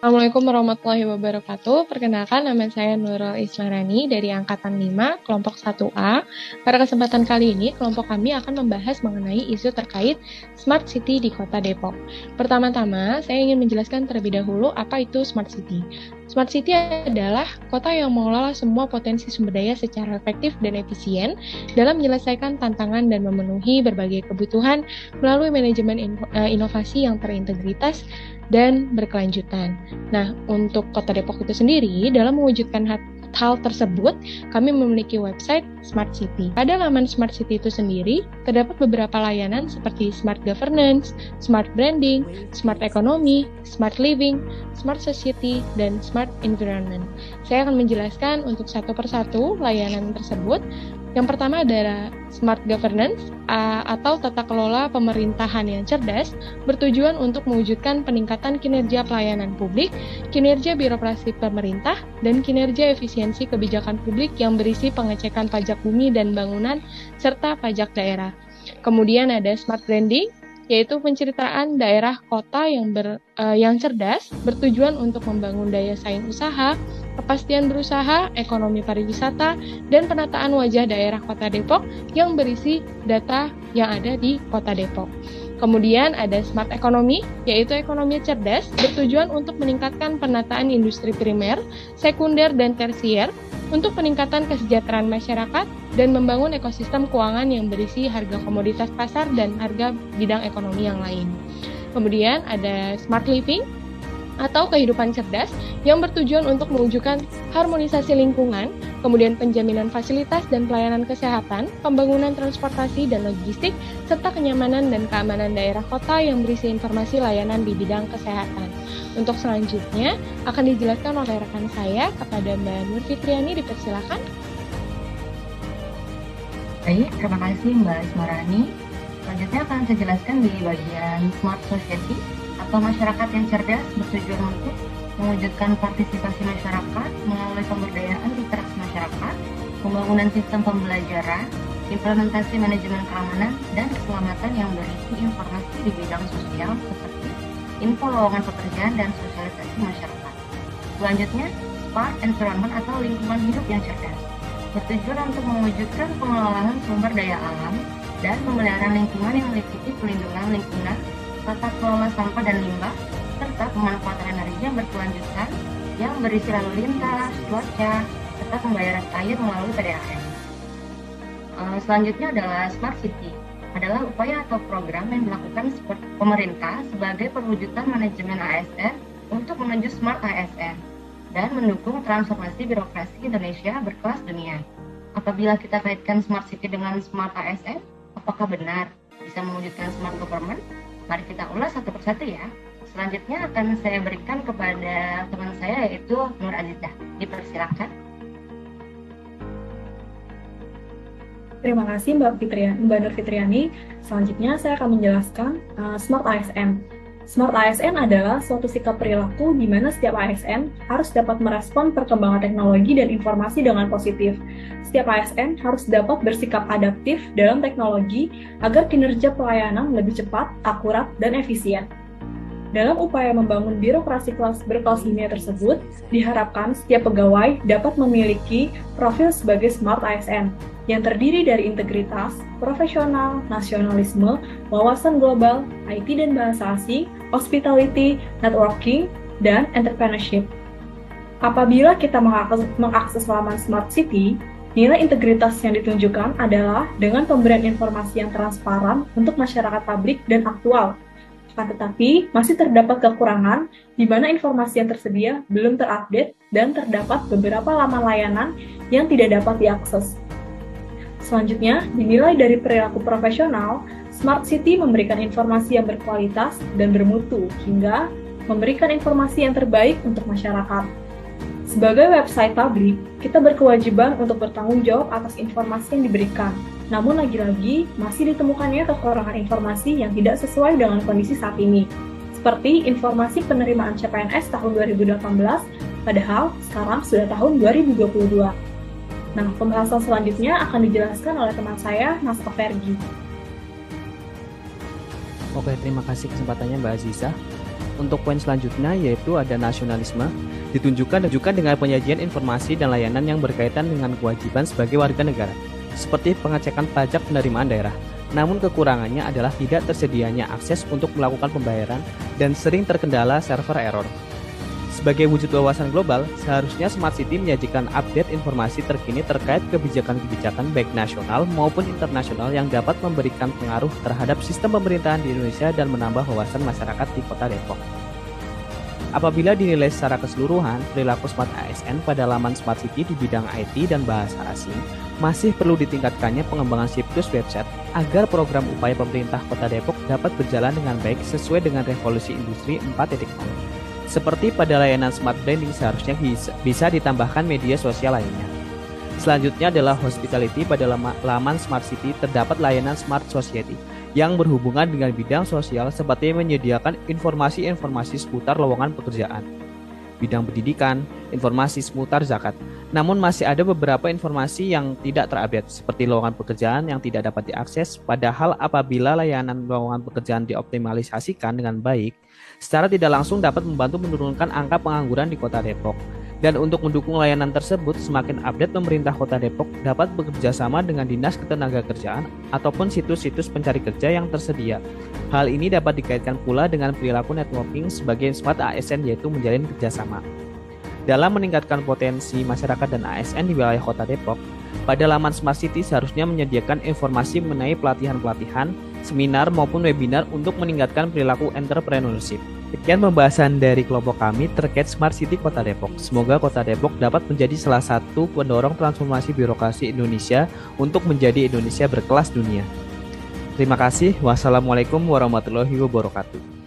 Assalamualaikum warahmatullahi wabarakatuh. Perkenalkan, nama saya Nurul Ismarani dari Angkatan 5, kelompok 1A. Pada kesempatan kali ini, kelompok kami akan membahas mengenai isu terkait Smart City di Kota Depok. Pertama-tama, saya ingin menjelaskan terlebih dahulu apa itu Smart City. Smart City adalah kota yang mengelola semua potensi sumber daya secara efektif dan efisien dalam menyelesaikan tantangan dan memenuhi berbagai kebutuhan melalui manajemen inovasi yang terintegritas dan berkelanjutan. Nah, untuk Kota Depok itu sendiri, dalam mewujudkan hal tersebut, kami memiliki website Smart City. Pada laman Smart City itu sendiri, terdapat beberapa layanan seperti Smart Governance, Smart Branding, Smart Economy, Smart Living, Smart Society, dan Smart Environment. Saya akan menjelaskan untuk satu persatu layanan tersebut. Yang pertama adalah Smart Governance atau tata kelola pemerintahan yang cerdas bertujuan untuk mewujudkan peningkatan kinerja pelayanan publik, kinerja birokrasi pemerintah, dan kinerja efisiensi kebijakan publik yang berisi pengecekan pajak bumi dan bangunan serta pajak daerah. Kemudian ada Smart Branding, yaitu penceritaan daerah kota yang cerdas bertujuan untuk membangun daya saing usaha, kepastian berusaha, ekonomi pariwisata, dan penataan wajah daerah Kota Depok yang berisi data yang ada di Kota Depok. Kemudian ada Smart Economy, yaitu ekonomi cerdas bertujuan untuk meningkatkan penataan industri primer, sekunder, dan tersier untuk peningkatan kesejahteraan masyarakat dan membangun ekosistem keuangan yang berisi harga komoditas pasar dan harga bidang ekonomi yang lain. Kemudian ada Smart Living atau kehidupan cerdas yang bertujuan untuk mewujudkan harmonisasi lingkungan, kemudian penjaminan fasilitas dan pelayanan kesehatan, pembangunan transportasi dan logistik, serta kenyamanan dan keamanan daerah kota yang berisi informasi layanan di bidang kesehatan. Untuk selanjutnya akan dijelaskan oleh rekan saya kepada Mbak Nur Fitriani, dipersilakan. Baik, terima kasih Mbak Ismarani. Selanjutnya akan saya jelaskan di bagian Smart Society atau masyarakat yang cerdas bertujuan untuk mewujudkan partisipasi masyarakat melalui pemberdayaan literasi masyarakat, pembangunan sistem pembelajaran, implementasi manajemen keamanan dan keselamatan yang berisi informasi di bidang sosial seperti info lowongan pekerjaan dan sosialisasi masyarakat. Selanjutnya, Smart Environment atau lingkungan hidup yang cerdas bertujuan untuk mewujudkan pengelolaan sumber daya alam dan pemeliharaan lingkungan yang meliputi pelindungan lingkungan, tata kelola sampah dan limbah, serta pemanfaatan energi yang berkelanjutan yang berisi lalu lintas, cuaca, serta pembayaran air melalui PDAM. Selanjutnya adalah Smart City, adalah upaya atau program yang dilakukan pemerintah sebagai perwujudan manajemen ASN untuk menuju Smart ASN dan mendukung transformasi birokrasi Indonesia berkelas dunia. Apabila kita kaitkan Smart City dengan Smart ASN, apakah benar bisa mewujudkan Smart Government? Mari kita ulas satu persatu ya. Selanjutnya akan saya berikan kepada teman saya yaitu Nur Azizah. Dipersilakan. Terima kasih Mbak Nur Fitriani. Selanjutnya saya akan menjelaskan Smart ASN. Smart ASN adalah suatu sikap perilaku di mana setiap ASN harus dapat merespon perkembangan teknologi dan informasi dengan positif. Setiap ASN harus dapat bersikap adaptif dalam teknologi agar kinerja pelayanan lebih cepat, akurat, dan efisien. Dalam upaya membangun birokrasi berkelas dunia tersebut, diharapkan setiap pegawai dapat memiliki profil sebagai Smart ASN yang terdiri dari integritas, profesional, nasionalisme, wawasan global, IT dan bahasa asing, hospitality, networking, dan entrepreneurship. Apabila kita mengakses laman Smart City, nilai integritas yang ditunjukkan adalah dengan pemberian informasi yang transparan untuk masyarakat publik dan aktual. Akan tetapi, masih terdapat kekurangan di mana informasi yang tersedia belum terupdate dan terdapat beberapa laman layanan yang tidak dapat diakses. Selanjutnya, dinilai dari perilaku profesional, Smart City memberikan informasi yang berkualitas dan bermutu, hingga memberikan informasi yang terbaik untuk masyarakat. Sebagai website publik, kita berkewajiban untuk bertanggung jawab atas informasi yang diberikan. Namun lagi-lagi, masih ditemukannya kekurangan informasi yang tidak sesuai dengan kondisi saat ini. Seperti informasi penerimaan CPNS tahun 2018, padahal sekarang sudah tahun 2022. Nah, pembahasan selanjutnya akan dijelaskan oleh teman saya, Mas Fergi. Oke, terima kasih kesempatannya Mbak Aziza. Untuk poin selanjutnya yaitu ada nasionalisme, ditunjukkan dengan penyajian informasi dan layanan yang berkaitan dengan kewajiban sebagai warga negara, seperti pengecekan pajak penerimaan daerah. Namun kekurangannya adalah tidak tersedianya akses untuk melakukan pembayaran dan sering terkendala server error. Sebagai wujud wawasan global, seharusnya Smart City menyajikan update informasi terkini terkait kebijakan-kebijakan baik nasional maupun internasional yang dapat memberikan pengaruh terhadap sistem pemerintahan di Indonesia dan menambah wawasan masyarakat di Kota Depok. Apabila dinilai secara keseluruhan, perilaku Smart ASN pada laman Smart City di bidang IT dan bahasa asing masih perlu ditingkatkannya pengembangan situs website agar program upaya pemerintah Kota Depok dapat berjalan dengan baik sesuai dengan revolusi industri 4.0. Seperti pada layanan Smart Branding seharusnya bisa ditambahkan media sosial lainnya. Selanjutnya adalah hospitality. Pada laman Smart City terdapat layanan Smart Society yang berhubungan dengan bidang sosial seperti menyediakan informasi-informasi seputar lowongan pekerjaan, bidang pendidikan, informasi seputar zakat. Namun masih ada beberapa informasi yang tidak terupdate seperti lowongan pekerjaan yang tidak dapat diakses, padahal apabila layanan lowongan pekerjaan dioptimalisasikan dengan baik, secara tidak langsung dapat membantu menurunkan angka pengangguran di Kota Depok. Dan untuk mendukung layanan tersebut, semakin update pemerintah Kota Depok dapat bekerja sama dengan Dinas Ketenagakerjaan ataupun situs-situs pencari kerja yang tersedia. Hal ini dapat dikaitkan pula dengan perilaku networking sebagai Smart ASN, yaitu menjalin kerjasama. Dalam meningkatkan potensi masyarakat dan ASN di wilayah Kota Depok, pada laman Smart City seharusnya menyediakan informasi mengenai pelatihan-pelatihan, seminar maupun webinar untuk meningkatkan perilaku entrepreneurship. Sekian pembahasan dari kelompok kami terkait Smart City Kota Depok. Semoga Kota Depok dapat menjadi salah satu pendorong transformasi birokrasi Indonesia untuk menjadi Indonesia berkelas dunia. Terima kasih. Wassalamualaikum warahmatullahi wabarakatuh.